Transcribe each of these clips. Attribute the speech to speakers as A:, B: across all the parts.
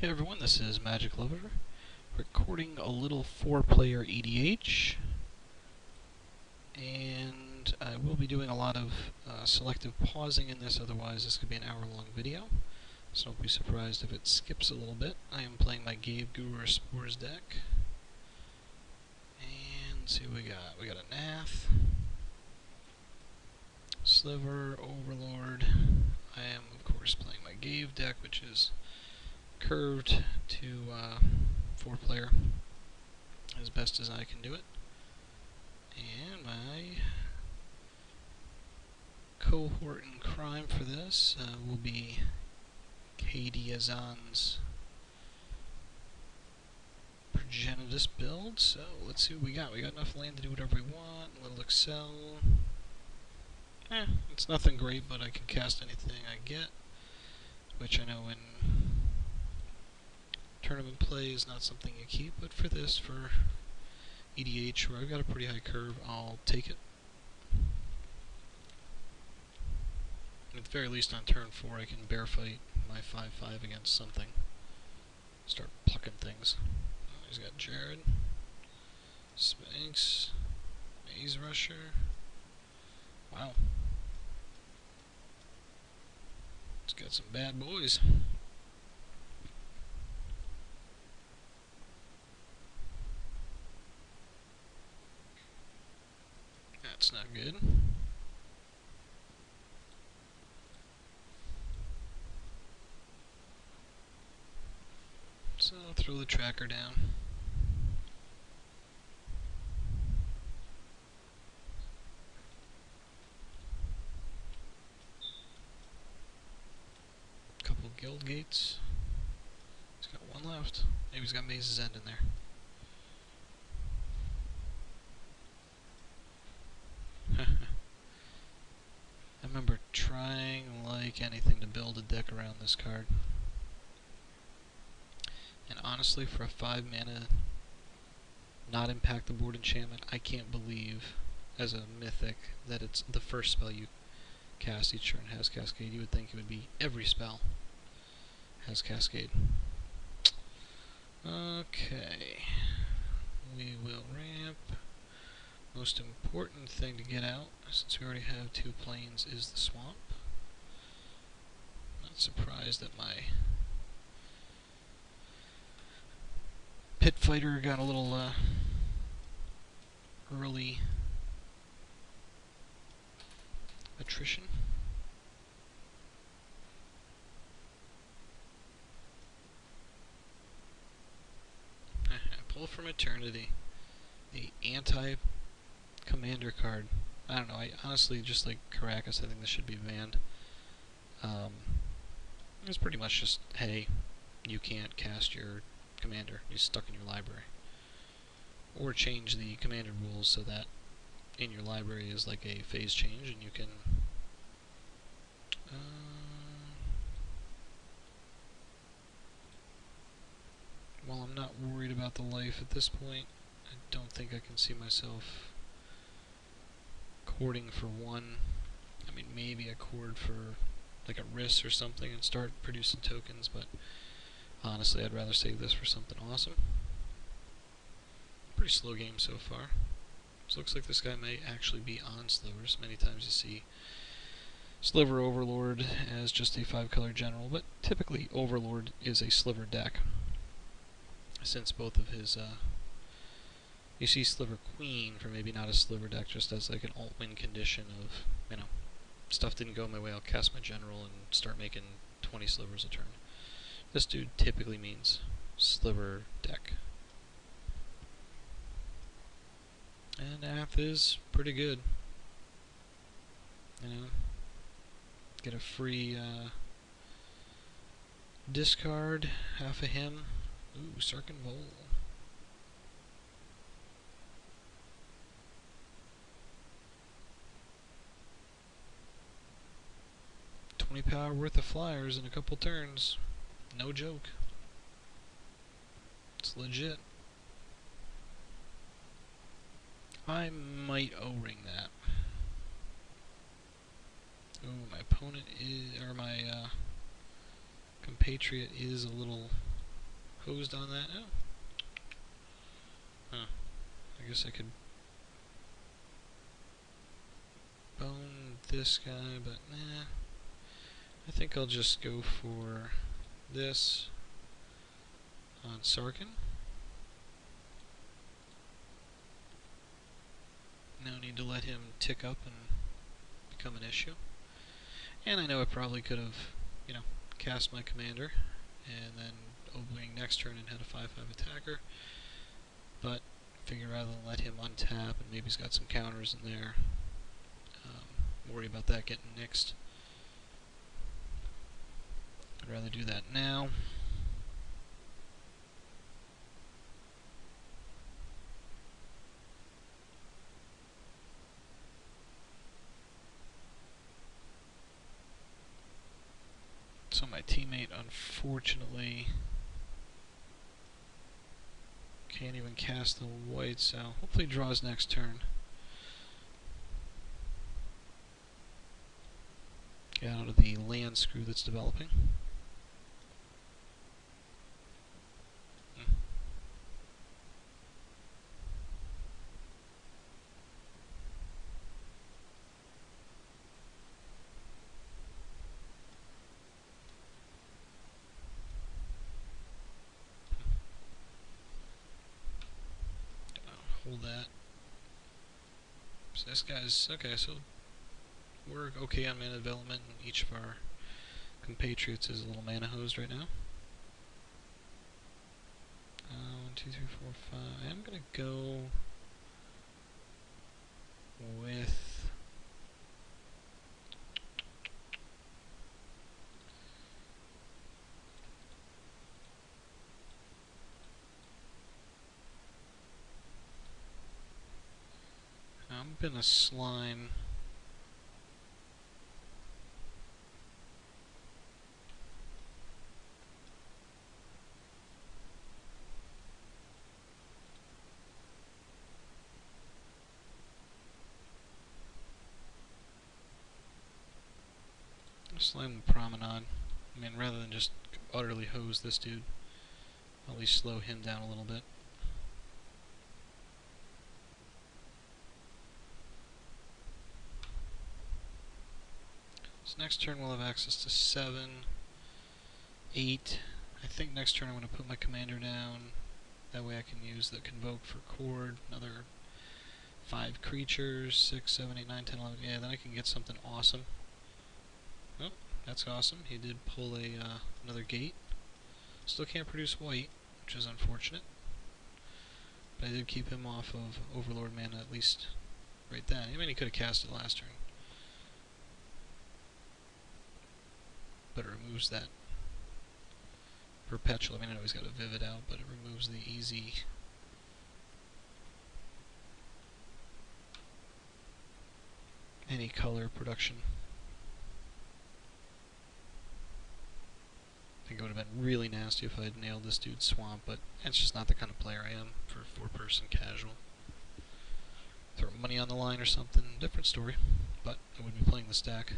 A: Hey everyone, this is Magic Lover, recording a little 4-player EDH, and I will be doing a lot of selective pausing in this, otherwise this could be an hour-long video, so don't be surprised if it skips a little bit. I am playing my Ghave Guru Spores deck, and let's see what we got. We got a Nath, Sliver, Overlord. I am, of course, playing my Ghave deck, which is curved to 4-player as best as I can do it. And my cohort in crime for this will be Azan's Progenitus build. So let's see what we got. We got enough land to do whatever we want. A little Excel. It's nothing great, but I can cast anything I get, which I know in tournament play is not something you keep, but for this, for EDH, where I've got a pretty high curve, I'll take it. At the very least, on turn 4, I can bear fight my 5/5 against something. Start plucking things. Oh, he's got Jared, Sphinx, Maze Rusher. Wow. It's got some bad boys. That's not good. So I'll throw the tracker down. Couple guild gates. He's got one left. Maybe he's got Maze's End in there. I remember trying like anything to build a deck around this card. And honestly, for a 5-mana not impact the board enchantment, I can't believe, as a mythic, that it's the first spell you cast each turn has Cascade. You would think it would be every spell has Cascade. Okay. We will ramp. Most important thing to get out, since we already have 2 planes, is the swamp. Not surprised that my pit fighter got a little early attrition. Pull from Eternity, the anti-commander card. I don't know, I honestly, just like Caracas, I think this should be banned. It's pretty much just, hey, you can't cast your commander, he's stuck in your library. Or change the commander rules so that in your library is like a phase change and you can while I'm not worried about the life at this point, I don't think I can see myself cording for 1. I mean, maybe I cord for like a Riss or something and start producing tokens, but honestly, I'd rather save this for something awesome. Pretty slow game so far. So looks like this guy may actually be on Slivers. Many times you see Sliver Overlord as just a 5-color general, but typically Overlord is a Sliver deck, since both of his, you see Sliver Queen for maybe not a Sliver deck, just as like an alt-win condition of, you know, stuff didn't go my way, I'll cast my general and start making 20 Slivers a turn. This dude typically means Sliver deck. And Nath is pretty good. You know, get a free discard, half of him. Ooh, Sarkin Vol. $20 power worth of flyers in a couple turns. No joke. It's legit. I might O-ring that. Ooh, my opponent is, or my compatriot is a little hosed on that. Oh. Huh. I guess I could bone this guy, but nah. I think I'll just go for this on Sarkin. No need to let him tick up and become an issue. And I know I probably could have, you know, cast my commander and then opening next turn and had a 5/5 attacker. But figure rather than let him untap and maybe he's got some counters in there, worry about that getting nixed. I'd rather do that now. So my teammate, unfortunately, can't even cast the white, so hopefully he draws next turn. Get out of the land screw that's developing. Hold that. So this guy's okay, so we're okay on mana development, and each of our compatriots is a little mana hosed right now. 1, 2, 3, 4, 5. I'm gonna go with I'm gonna slime the Promenade. I mean, rather than just utterly hose this dude, I'll at least slow him down a little bit. So next turn we'll have access to 7, 8. I think next turn I'm going to put my commander down. That way I can use the Convoke for Chord, another 5 creatures, 6, 7, 8, 9, 10, 11. Yeah, then I can get something awesome. Oh, that's awesome. He did pull a another gate. Still can't produce white, which is unfortunate. But I did keep him off of Overlord mana at least right then. I mean, he could have cast it last turn. But it removes that perpetual. I mean, I know he's got a Vivid out, but it removes the easy any color production. I think it would have been really nasty if I had nailed this dude's swamp, but that's just not the kind of player I am for a 4-person casual. Throw money on the line or something, different story, but I wouldn't be playing this deck.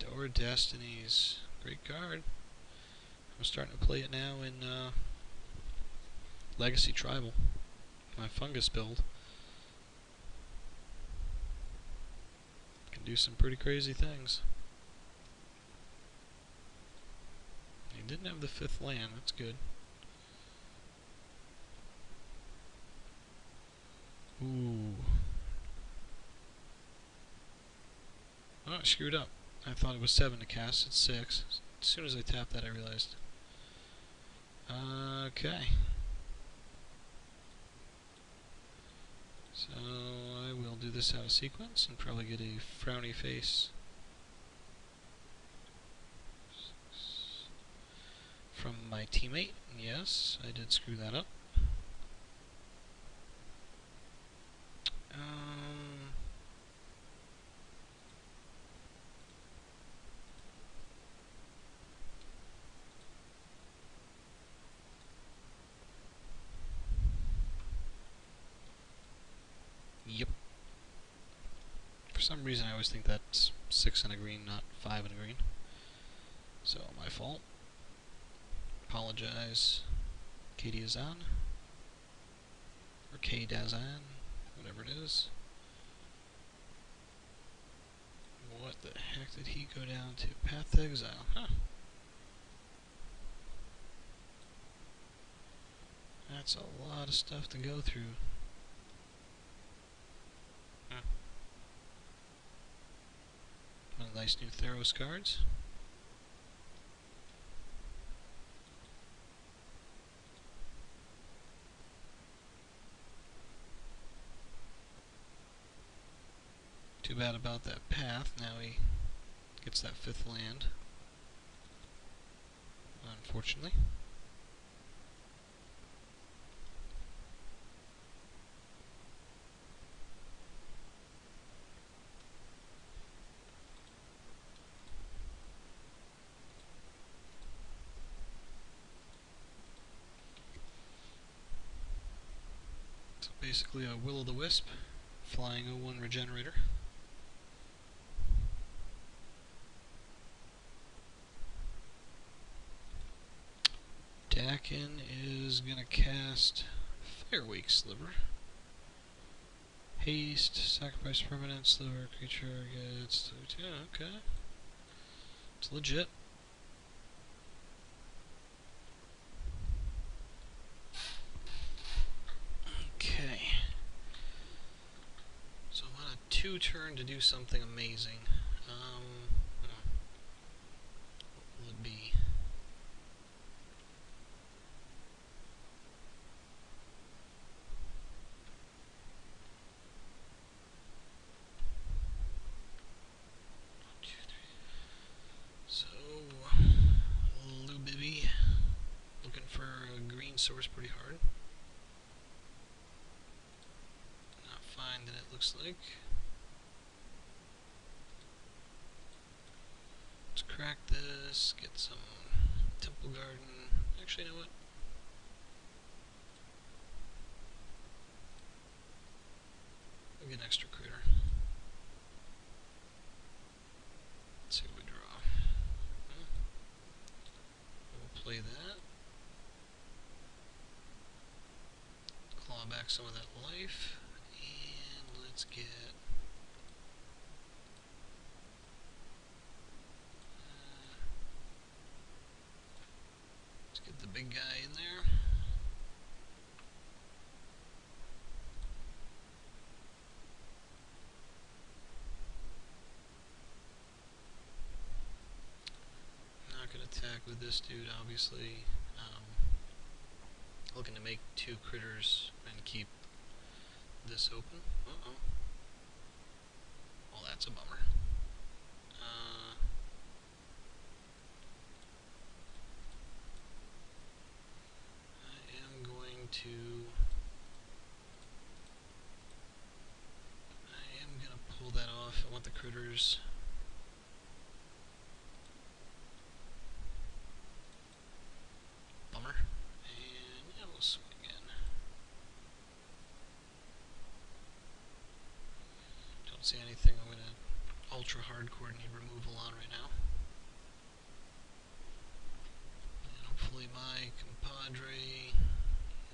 A: Door Destinies, great card. I'm starting to play it now in Legacy Tribal, my fungus build. Can do some pretty crazy things. He didn't have the 5th land, that's good. Ooh. Oh, I screwed up. I thought it was 7 to cast, it's 6. As soon as I tapped that I realized. Okay. So I will do this out of sequence and probably get a frowny face from my teammate. Yes, I did screw that up. Yep. some reason I always think that's 6 and a green, not 5 and a green. So, my fault. Apologize. K-Dazan. Or K-Dazan. Whatever it is. What the heck did he go down to? Path to Exile. Huh. That's a lot of stuff to go through. Huh. One of the nice new Theros cards. Too bad about that path. Now he gets that 5th land. Unfortunately. So basically a Will-o'-the-Wisp, flying 0-1 regenerator. Dakin is gonna cast Fireweak Sliver. Haste, sacrifice permanent, sliver, creature gets... Yeah, okay. It's legit. Okay. So I'm on a 2-turn to do something amazing. What will it be? So, Lubibi, looking for a green source pretty hard. Not finding it, looks like. Let's crack this, get some Temple Garden. Actually, you know what? I'll get an extra critter. Let's see what we draw. We'll play that. Claw back some of that life. And let's get... let's get the big guy in there. Not gonna attack with this dude, obviously. Looking to make 2 critters and keep this open. Uh-oh. Well, that's a bummer. I am going to pull that off. I want the critters. Bummer. And yeah, we'll swing again. Don't see anything I'm gonna ultra hardcore need removal on right now. And hopefully my compadre,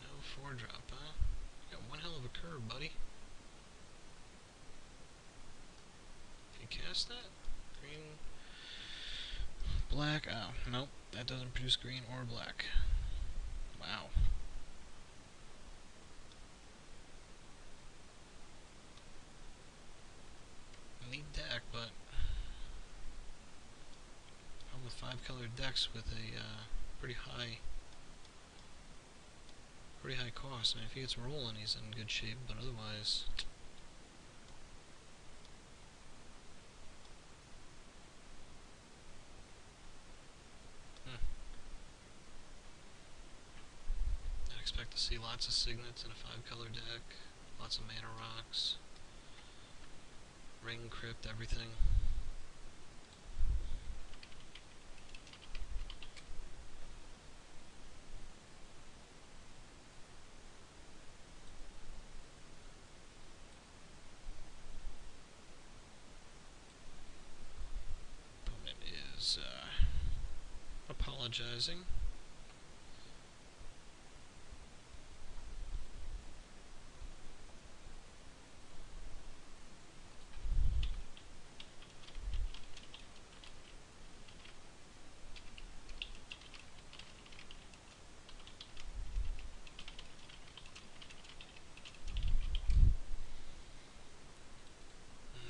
A: no 4-drop, huh? You got one hell of a curve, buddy. Can you cast that? Green, black. Oh, nope, that doesn't produce green or black. Wow. Neat deck, but I'm with 5-colored decks with a pretty high cost. I mean, if he gets rolling, he's in good shape, but otherwise. I'd expect to see lots of signets in a 5-color deck, lots of mana rocks, ring crypt, everything. apologizing.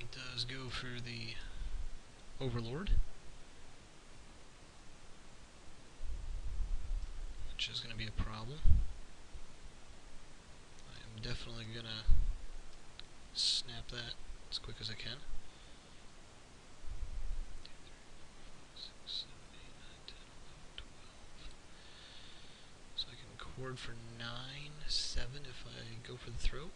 A: It does go for the Overlord, which is going to be a problem. I am definitely going to snap that as quick as I can. 6, 7, 8, 9, 10, 11, 12. So I can cord for 9, 7 if I go for the throat.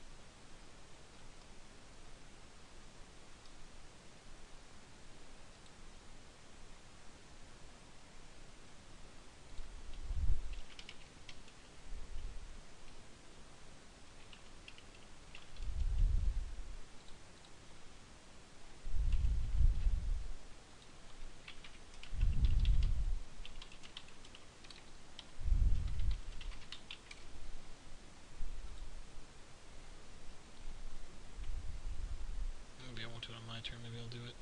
A: Maybe I won't do it on my turn, maybe I'll do it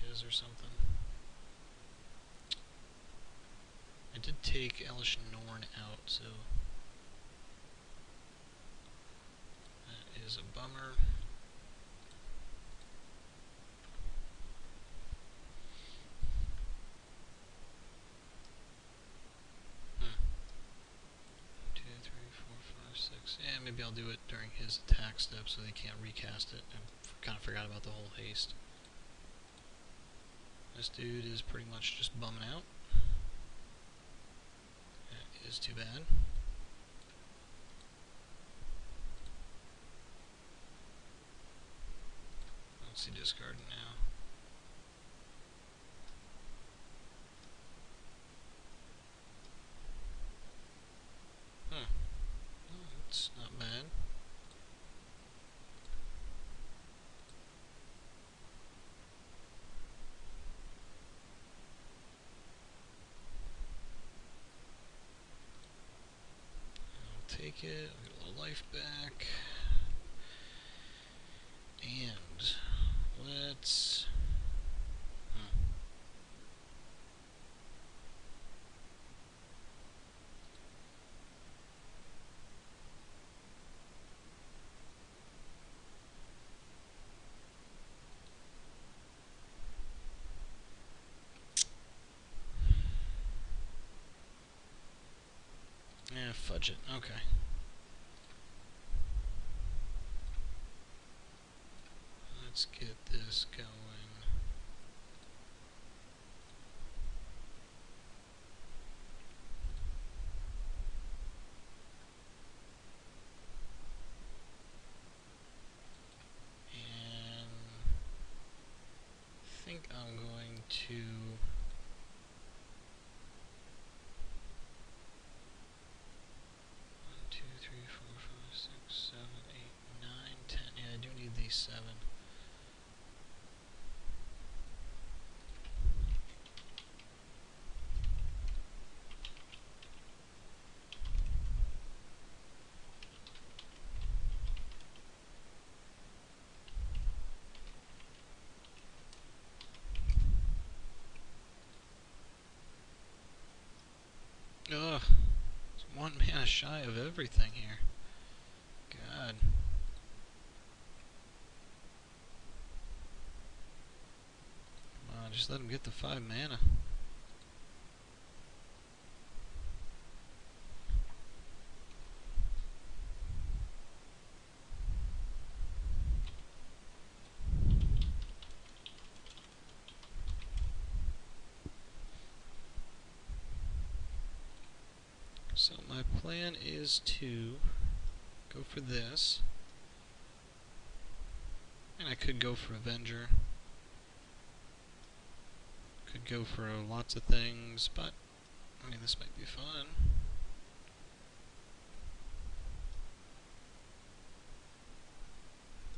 A: his or something. I did take Elish Norn out, so that is a bummer. Yeah, maybe I'll do it during his attack step so they can't recast it. I kind of forgot about the whole haste. This dude is pretty much just bumming out. That is too bad. What's he discarding now? Huh. Oh, that's not bad. I'll take it. I'll get a little life back. And let's... Yeah, fudge it. Okay. Let's get this going. And I think I'm going to... 1, 2, 3, 4, 5, 6, 7, 8, 9, 10. Yeah, I do need these 7. Ugh. It's 1 mana shy of everything here. God. Come on, just let him get the 5 mana. So my plan is to go for this. And I could go for Avenger. Could go for lots of things, but I mean, this might be fun.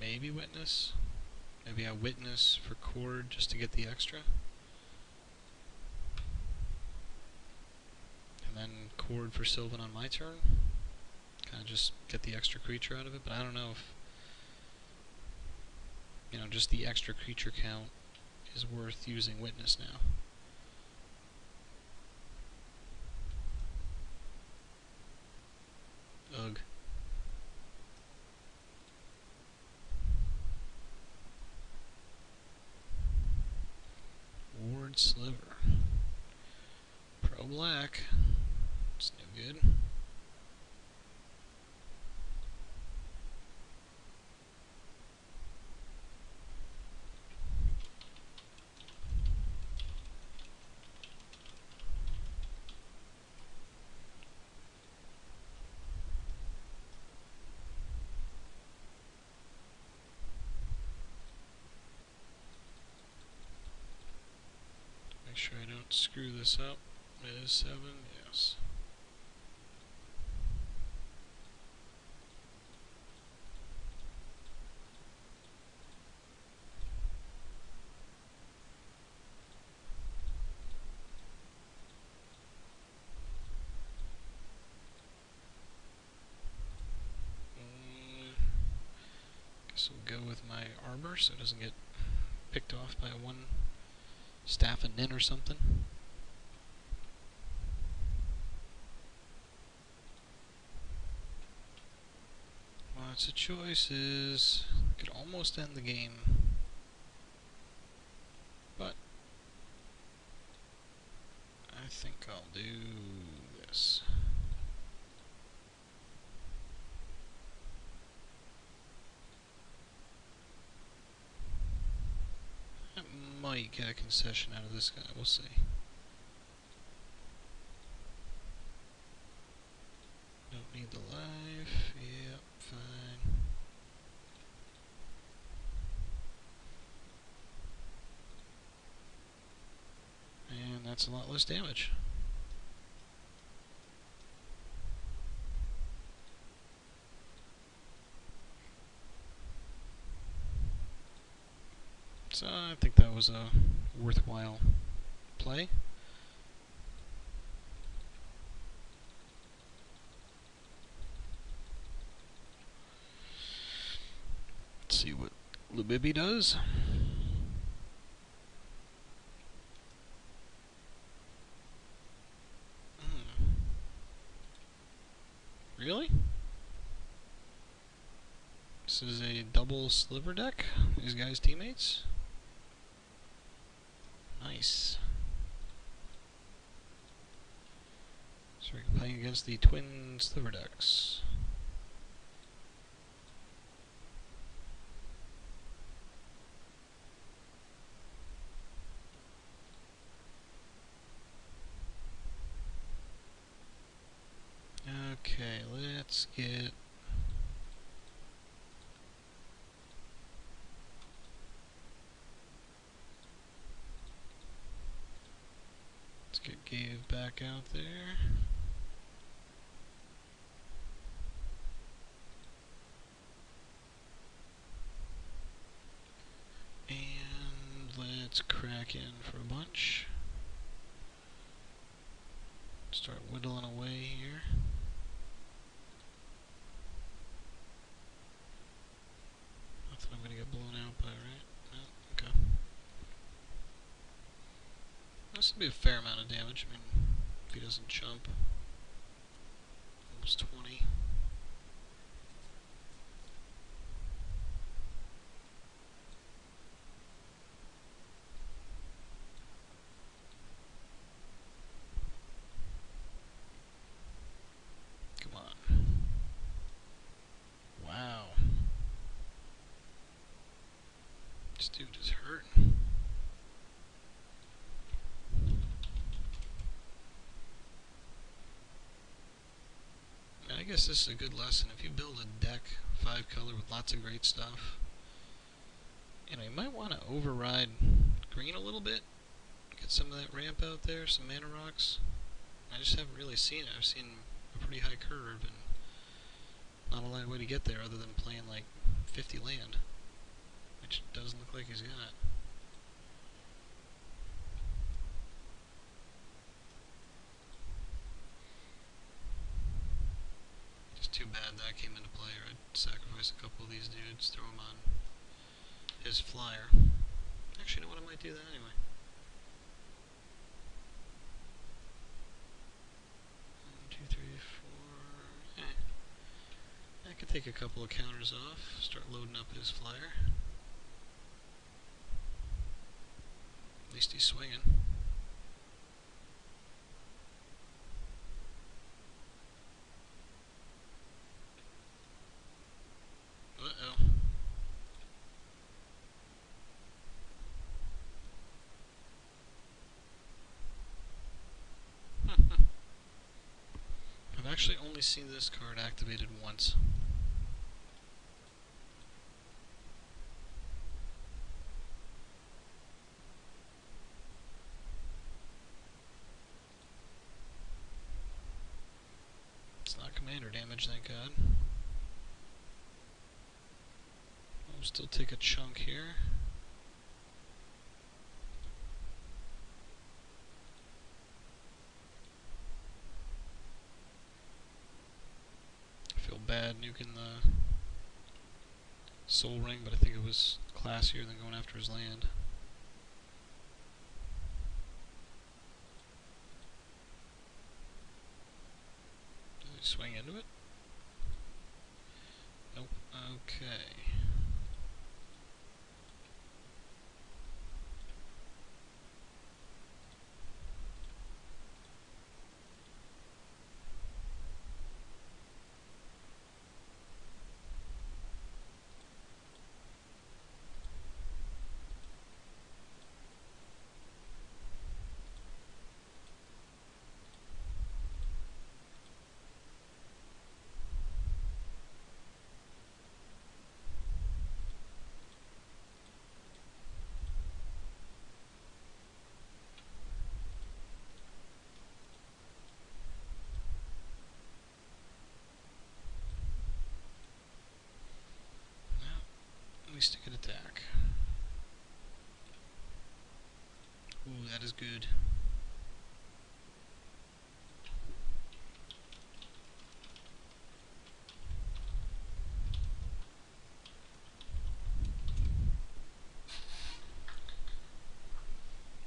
A: Maybe Witness. Maybe I Witness for Cord just to get the extra. and then Chord for Sylvan on my turn. Kind of just get the extra creature out of it, but I don't know if, you know, just the extra creature count is worth using Witness now. Ugh. Ward Sliver. Pro Black. It's no good. Make sure I don't screw this up. It is 7, yes. Guess we'll go with my Arbor so it doesn't get picked off by one Staff and Nin or something. Lots of choices. Could almost end the game. But I think I'll do this. I might get a concession out of this guy, we'll see. Don't need the life, yep, fine. And that's a lot less damage. So I think that was a worthwhile play. Let's see what Lubibi does. Really? This is a double Sliver deck? These guys' teammates? Nice. So we're playing against the twin Sliver decks. Okay, let's get... Let's get Ghave back out there. And let's crack in for a bunch. Start whittling away here. Nothing I'm gonna get blown out by, right? No? Okay. This will be a fair amount of damage. I mean, if he doesn't jump. Almost 20. Come on. Wow. This dude is hurting. I guess this is a good lesson. If you build a deck, 5 color with lots of great stuff, you know, you might want to override green a little bit. Get some of that ramp out there, some mana rocks. I just haven't really seen it. I've seen a pretty high curve and not a lot of way to get there other than playing like 50 land, which doesn't look like he's got. bad that came into play, or I'd sacrifice a couple of these dudes, throw them on his flyer. Actually, you know what? I might do that anyway. 1, 2, 3, 4. I could take a couple of counters off, start loading up his flyer. At least he's swinging. Uh-oh. I've actually only seen this card activated once. It's not commander damage, thank God. I'll still take a chunk here. I feel bad nuking the Soul Ring, but I think it was classier than going after his land. Did he swing into it? Nope. Okay. At least it could attack. Ooh, that is good.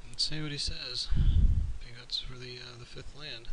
A: Let's see what he says. I think that's for the 5th land.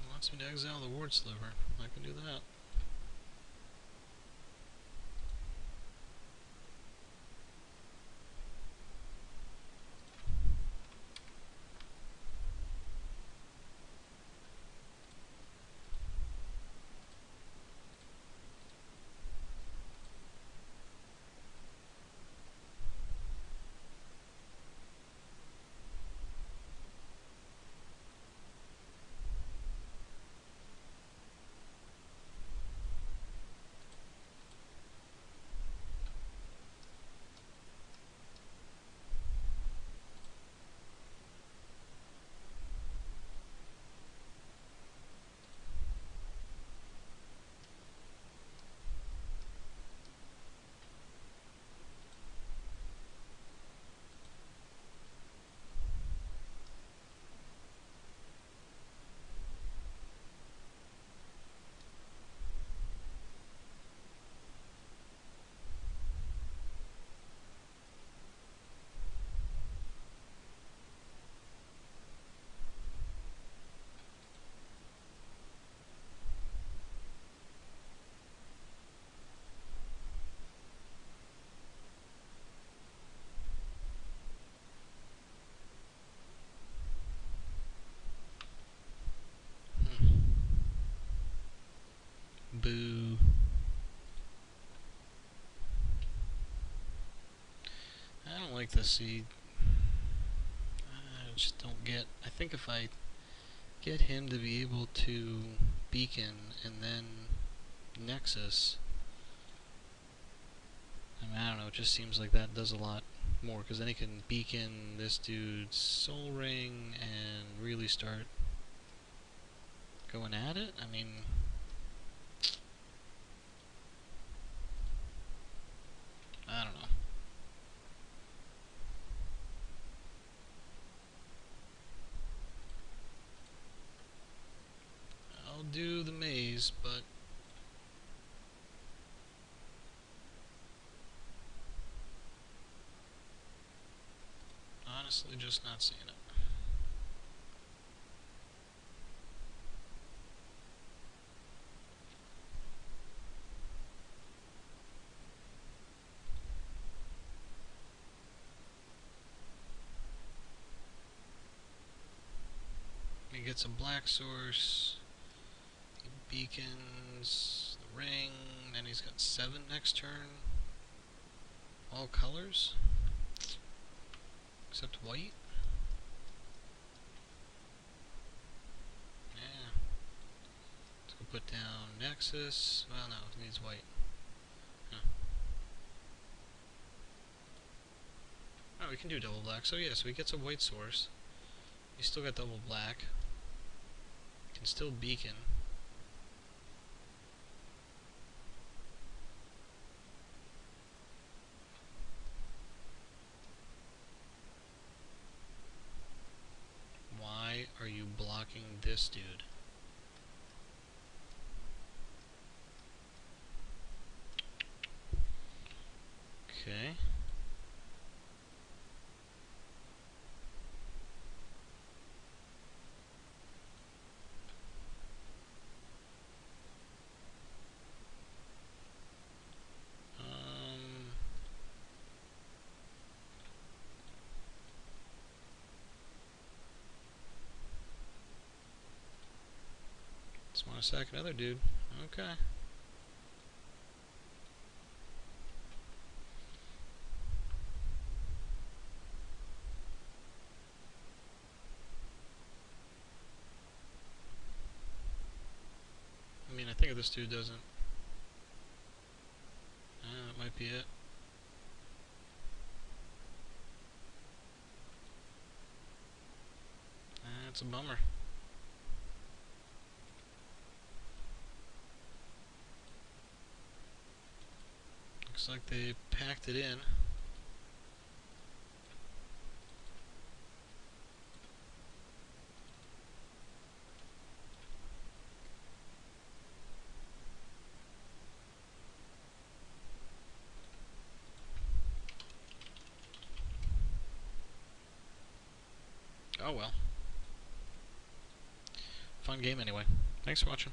A: Wants me to exile the Ward Sliver. I can do that. Boo. I don't like this seed. I just don't get... I think if I get him to be able to beacon and then Nexus... I don't know, it just seems like that does a lot more, because then he can beacon this dude's Soul Ring and really start going at it. I mean... I don't know. I'll do the maze, but... honestly, just not seeing it. He gets a black source, he beacons the ring, then he's got 7 next turn. All colors? Except white? Yeah. Let's go put down Nexus. Well, no, it needs white. Huh. Oh, we can do double black. So yeah, so he gets a white source. He's still got double black. Can still beacon. Why are you blocking this dude? Okay. Just want to sack another dude. Okay. I mean, I think if this dude doesn't... that might be it. That's a bummer. Looks like they packed it in. Oh well. Fun game anyway. Thanks for watching.